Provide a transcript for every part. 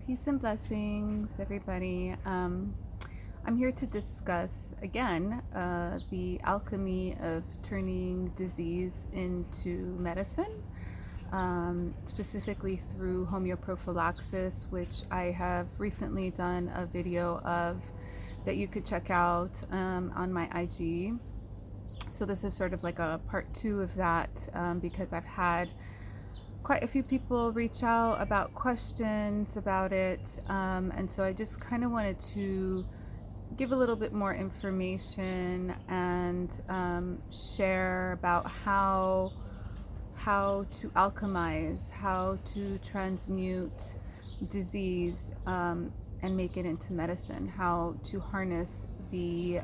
Peace and blessings, everybody. I'm here to discuss again the alchemy of turning disease into medicine, specifically through homeoprophylaxis, which I have recently done a video of that you could check out on my IG. So this is sort of like a part 2 of that because I've had quite a few people reach out about questions about it, and so I just kind of wanted to give a little bit more information and share about how to alchemize, how to transmute disease and make it into medicine, how to harness the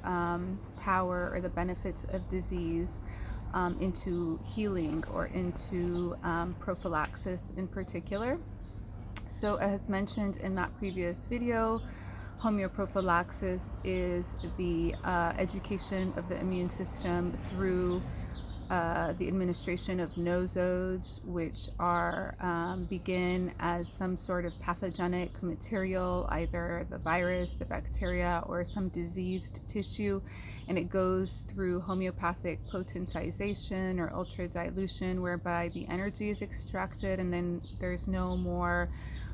power or the benefits of disease into healing or into prophylaxis in particular. So as mentioned in that previous video, homeoprophylaxis is the education of the immune system through the administration of nosodes, which are begin as some sort of pathogenic material, either the virus, the bacteria, or some diseased tissue, and it goes through homeopathic potentization or ultra dilution, whereby the energy is extracted and then there's no more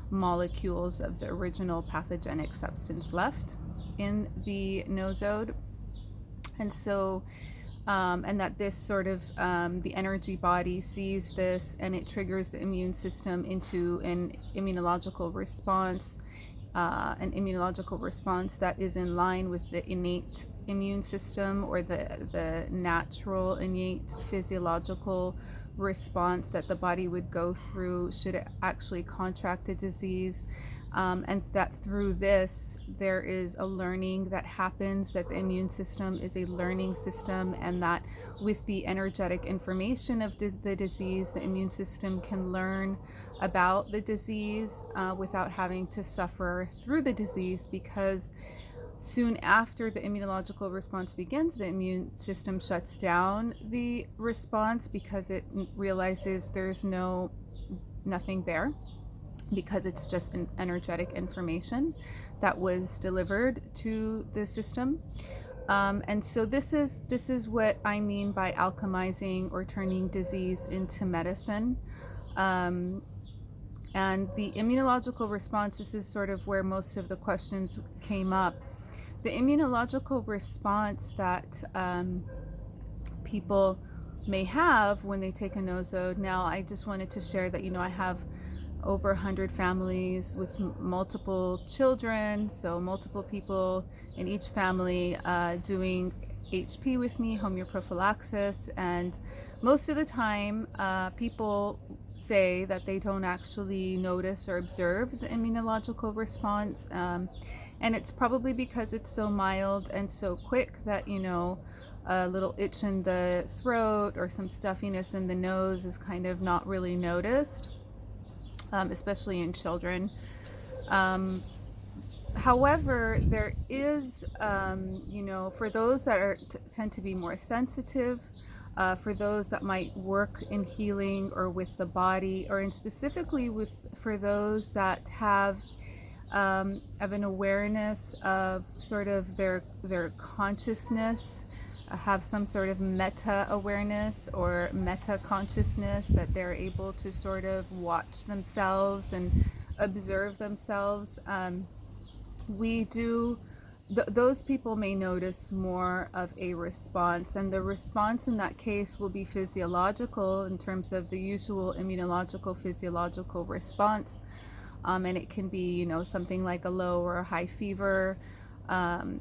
molecules of the original pathogenic substance left in the nosode. And so and that this sort of the energy body sees this and it triggers the immune system into an immunological response that is in line with the innate immune system, or the natural innate physiological response that the body would go through should it actually contract a disease. And that through this there is a learning that happens, that the immune system is a learning system, and that with the energetic information of the disease, the immune system can learn about the disease without having to suffer through the disease, because soon after the immunological response begins, the immune system shuts down the response because it realizes there's nothing there, because it's just an energetic information that was delivered to the system. And so this is what I mean by alchemizing or turning disease into medicine. And the immunological response, this is sort of where most of the questions came up. The immunological response that people may have when they take a nosode. Now, I just wanted to share that, I have over 100 families with multiple children, so multiple people in each family doing HP with me, homeoprophylaxis, and most of the time people say that they don't actually notice or observe the immunological response, and it's probably because it's so mild and so quick that a little itch in the throat or some stuffiness in the nose is kind of not really noticed, especially in children. However, there is, for those that tend to be more sensitive, for those that might work in healing or with the body, or specifically for those that have an awareness of sort of their consciousness, have some sort of meta awareness or meta consciousness, that they're able to sort of watch themselves and observe themselves. Those people may notice more of a response, and the response in that case will be physiological in terms of the usual immunological physiological response, and it can be something like a low or a high fever, and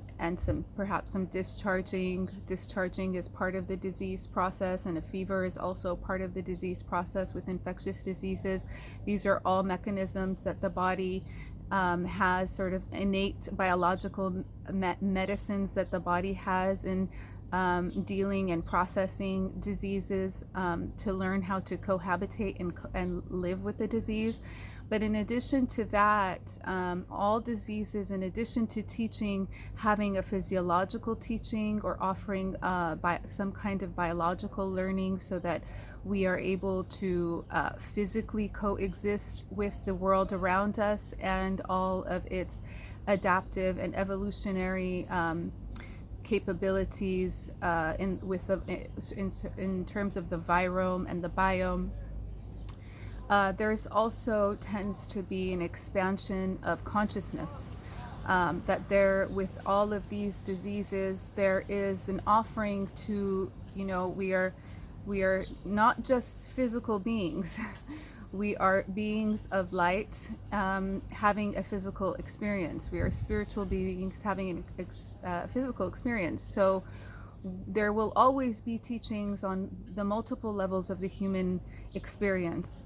perhaps some discharging. Discharging is part of the disease process, and a fever is also part of the disease process with infectious diseases. These are all mechanisms that the body has, sort of innate biological medicines that the body has in dealing and processing diseases, to learn how to cohabitate and live with the disease. But in addition to that, all diseases, in addition to having a physiological teaching or offering some kind of biological learning, so that We are able to physically coexist with the world around us and all of its adaptive and evolutionary capabilities in terms of the virome and the biome. There's also tends to be an expansion of consciousness. That there, with all of these diseases, there is an offering to, we are not just physical beings. We are beings of light, having a physical experience. We are spiritual beings having a physical experience. So there will always be teachings on the multiple levels of the human experience.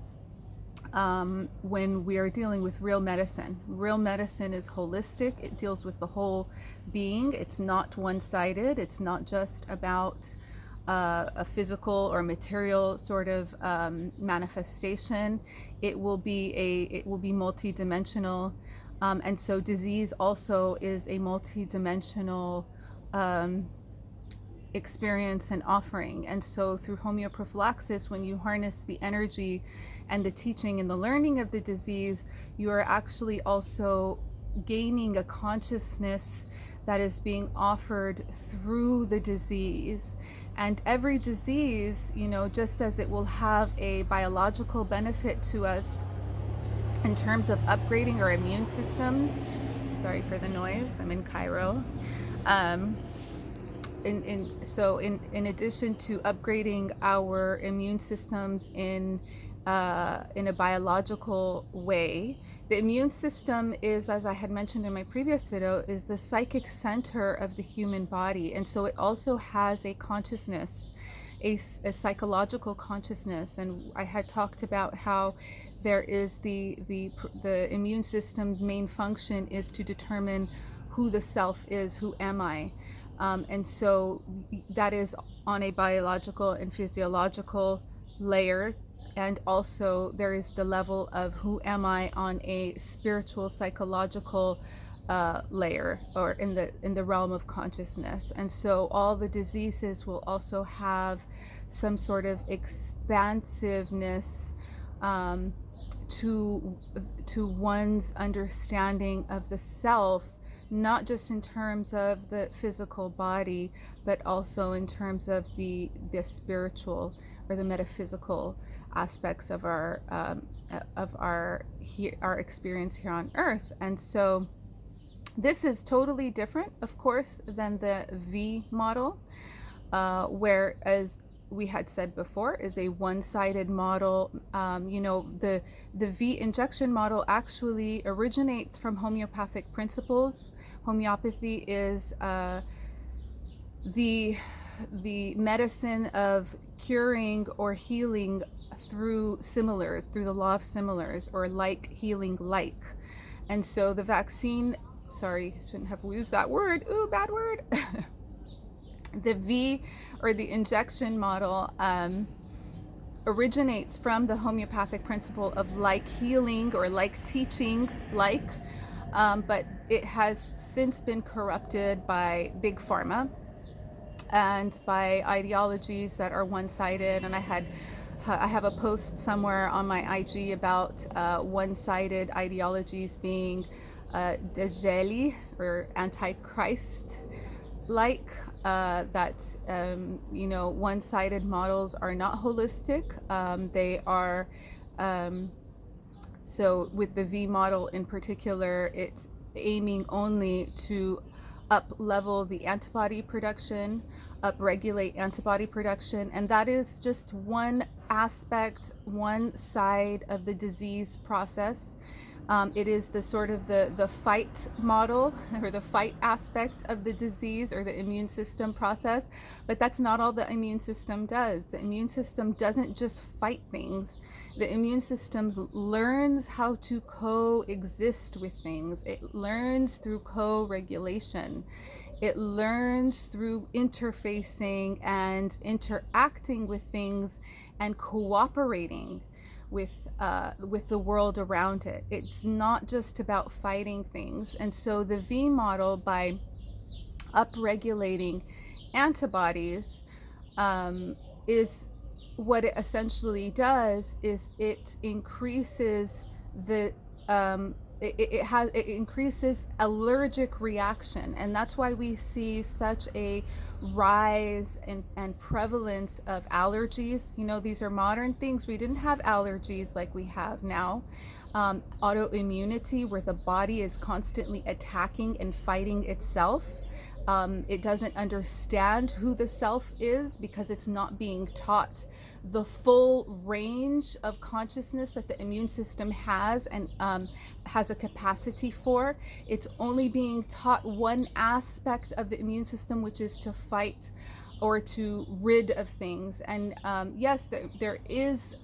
When we are dealing with real medicine. Real medicine is holistic. It deals with the whole being. It's not one-sided. It's not just about a physical or material sort of manifestation. It will be multidimensional, and so disease also is a multidimensional experience and offering. And so through homeoprophylaxis, when you harness the energy and the teaching and the learning of the disease, you are actually also gaining a consciousness that is being offered through the disease. And every disease, just as it will have a biological benefit to us in terms of upgrading our immune systems. Sorry for the noise, I'm in Cairo. In addition to upgrading our immune systems in a biological way, the immune system is, as I had mentioned in my previous video, is the psychic center of the human body, and so it also has a consciousness, a psychological consciousness. And I had talked about how there is the immune system's main function is to determine who the self is, who am I. And so that is on a biological and physiological layer. And also there is the level of who am I on a spiritual, psychological layer, or in the realm of consciousness. And so all the diseases will also have some sort of expansiveness to one's understanding of the self, not just in terms of the physical body, but also in terms of the spiritual or the metaphysical aspects of our experience here on Earth. And so this is totally different, of course, than the V model, where, as we had said before, is a one-sided model. The V injection model actually originates from homeopathic principles. Homeopathy is the medicine of curing or healing through similars, through the law of similars, or like healing like. And so the vaccine, sorry, shouldn't have used that word, ooh, bad word. The V, or the injection model, originates from the homeopathic principle of like healing or like teaching like, but it has since been corrupted by big pharma and by ideologies that are one-sided. And I have a post somewhere on my IG about one-sided ideologies being Dajjali or Antichrist like, that one-sided models are not holistic. They are so with the V model in particular, it's aiming only to up-level the antibody production, up-regulate antibody production, and that is just one aspect, one side of the disease process. It is the sort of the fight model, or the fight aspect of the disease or the immune system process, but that's not all the immune system does. The immune system doesn't just fight things. The immune system learns how to coexist with things. It learns through co-regulation. It learns through interfacing and interacting with things and cooperating with the world around it. It's not just about fighting things. And so the V model, by upregulating antibodies, is what it essentially does is it increases the it increases allergic reaction, and that's why we see such a rise and prevalence of allergies. You know, these are modern things. We didn't have allergies like we have now. Autoimmunity, where the body is constantly attacking and fighting itself. It doesn't understand who the self is because it's not being taught the full range of consciousness that the immune system has and has a capacity for. It's only being taught one aspect of the immune system, which is to fight or to rid of things. And yes, there is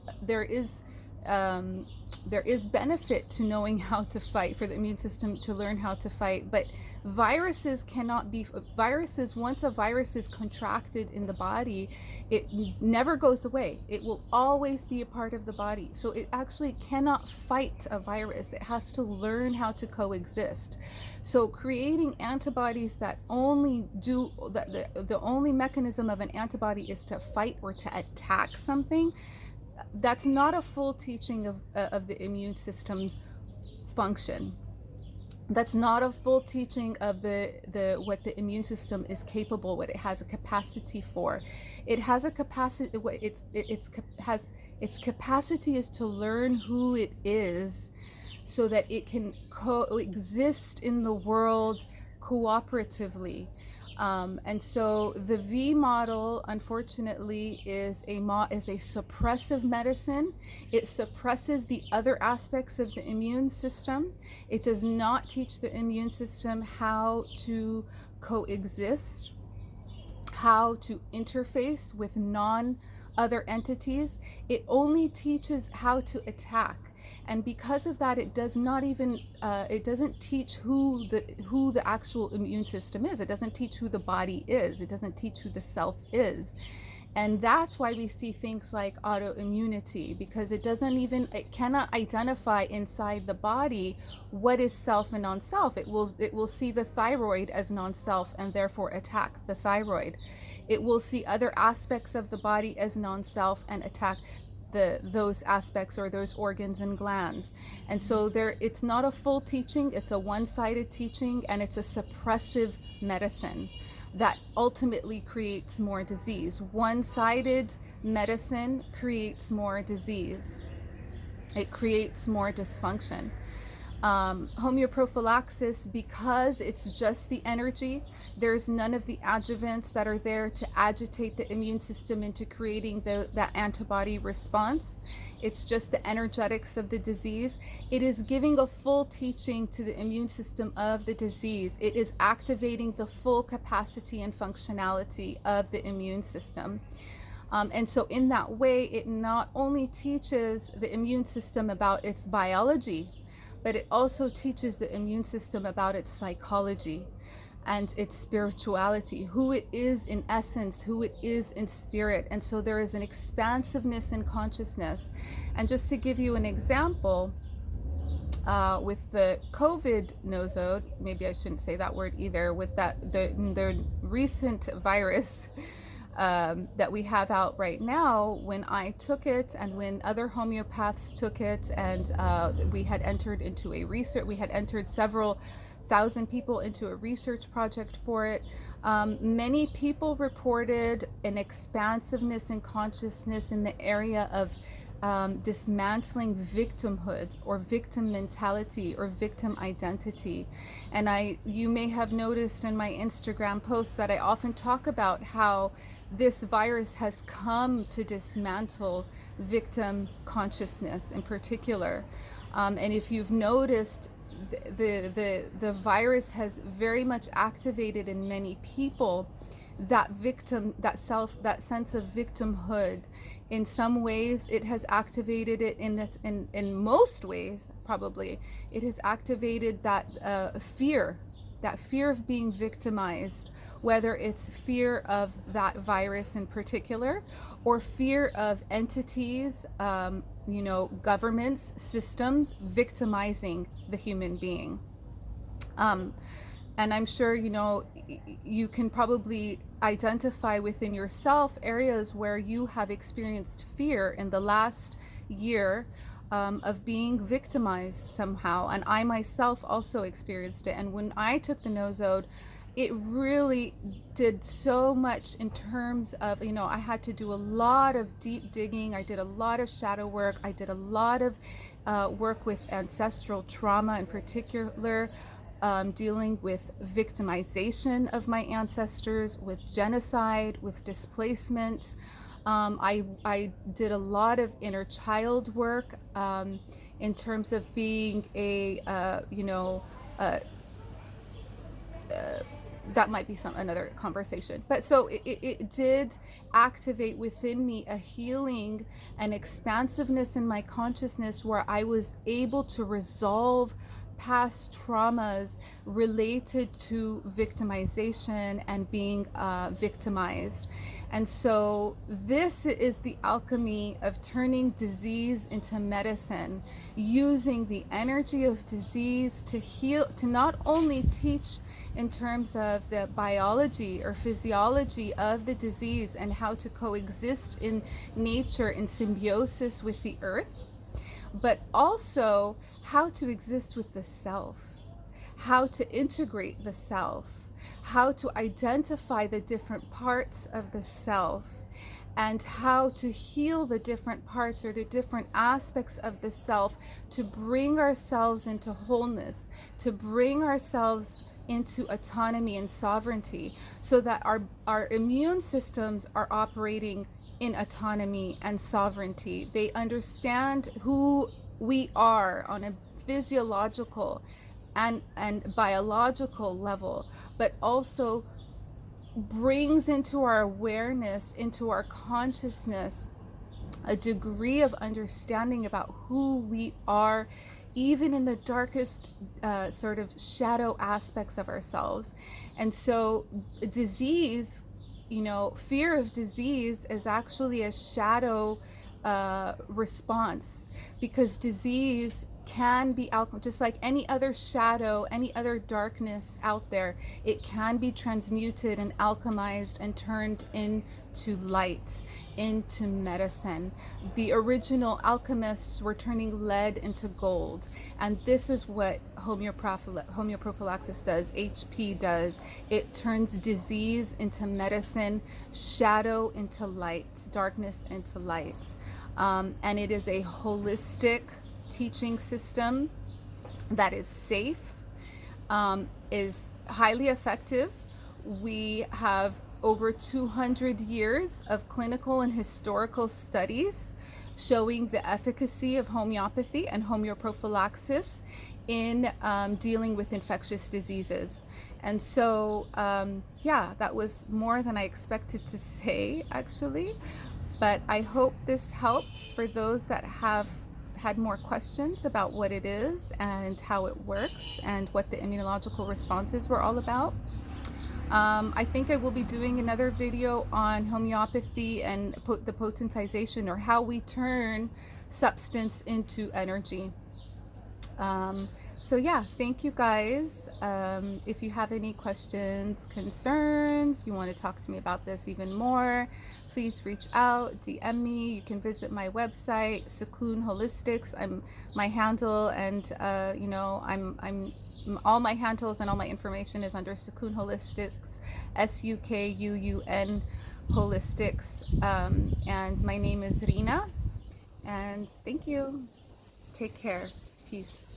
benefit to knowing how to fight, for the immune system to learn how to fight, but viruses cannot be viruses. Once a virus is contracted in the body, it never goes away. It will always be a part of the body. So it actually cannot fight a virus. It has to learn how to coexist. So creating antibodies that only do that, the only mechanism of an antibody is to fight or to attack something, that's not a full teaching of the immune system's function. That's not a full teaching of the what the immune system is capable, what it has a capacity for. It has a capacity. Its capacity is to learn who it is, so that it can coexist in the world cooperatively. And so the V model, unfortunately, is a suppressive medicine. It suppresses the other aspects of the immune system. It does not teach the immune system how to coexist, how to interface with other entities. It only teaches how to attack. And because of that, it does not even it doesn't teach who the actual immune system is. It doesn't teach who the body is. It doesn't teach who the self is. And that's why we see things like autoimmunity, because it cannot identify inside the body what is self and non-self. It will see the thyroid as non-self and therefore attack the thyroid. It will see other aspects of the body as non-self and attack those aspects or those organs and glands. And so it's not a full teaching, it's a one-sided teaching, and it's a suppressive medicine that ultimately creates more disease. One-sided medicine creates more disease. It creates more dysfunction. Homeoprophylaxis, because it's just the energy, there's none of the adjuvants that are there to agitate the immune system into creating that antibody response. It's just the energetics of the disease. It is giving a full teaching to the immune system of the disease. It is activating the full capacity and functionality of the immune system. And so in that way, it not only teaches the immune system about its biology, but it also teaches the immune system about its psychology and its spirituality, who it is in essence, who it is in spirit. And so there is an expansiveness in consciousness. And just to give you an example, with the COVID nosode, maybe I shouldn't say that word either, with the recent virus that we have out right now, when I took it and when other homeopaths took it, and we had entered several thousand people into a research project for it, many people reported an expansiveness in consciousness in the area of dismantling victimhood or victim mentality or victim identity. And you may have noticed in my Instagram posts that I often talk about how this virus has come to dismantle victim consciousness in particular. And if you've noticed, the virus has very much activated in many people that sense of victimhood. In some ways, it has activated it in most ways, probably, it has activated that fear of being victimized, whether it's fear of that virus in particular, or fear of entities, governments, systems victimizing the human being. And I'm sure, you know, you can probably identify within yourself areas where you have experienced fear in the last year, of being victimized somehow. And I myself also experienced it. And when I took the nosode, it really did so much in terms of, you know, I had to do a lot of deep digging. I did a lot of shadow work. I did a lot of work with ancestral trauma in particular, dealing with victimization of my ancestors, with genocide, with displacement. I did a lot of inner child work, in terms of being a, that might be another conversation. But so it did activate within me a healing and expansiveness in my consciousness, where I was able to resolve past traumas related to victimization and being victimized. And so this is the alchemy of turning disease into medicine, using the energy of disease to heal, to not only teach in terms of the biology or physiology of the disease and how to coexist in nature in symbiosis with the earth, but also how to exist with the self, how to integrate the self, how to identify the different parts of the self, and how to heal the different parts or the different aspects of the self to bring ourselves into wholeness, to bring ourselves into autonomy and sovereignty, so that our immune systems are operating in autonomy and sovereignty. They understand who we are on a physiological and biological level, but also brings into our awareness, into our consciousness, a degree of understanding about who we are, even in the darkest sort of shadow aspects of ourselves. And so disease, you know, fear of disease is actually a shadow response, because disease can be just like any other shadow, any other darkness out there. It can be transmuted and alchemized and turned into light, into medicine. The original alchemists were turning lead into gold, and this is what homeoprophylaxis does, HP does. It turns disease into medicine, shadow into light, darkness into light. And it is a holistic teaching system that is safe, is highly effective. We have over 200 years of clinical and historical studies showing the efficacy of homeopathy and homeoprophylaxis in dealing with infectious diseases. And so, yeah, that was more than I expected to say, actually. But I hope this helps for those that have had more questions about what it is and how it works and what the immunological responses were all about. I think I will be doing another video on homeopathy and the potentization, or how we turn substance into energy. So yeah, thank you guys. If you have any questions, concerns, you want to talk to me about this even more, please reach out, DM me. You can visit my website, Sukoon Holistics. I'm my handle, and you know, I'm all my handles and all my information is under Sukoon Holistics, SUKUUN Holistics, and my name is Rina. And thank you. Take care. Peace.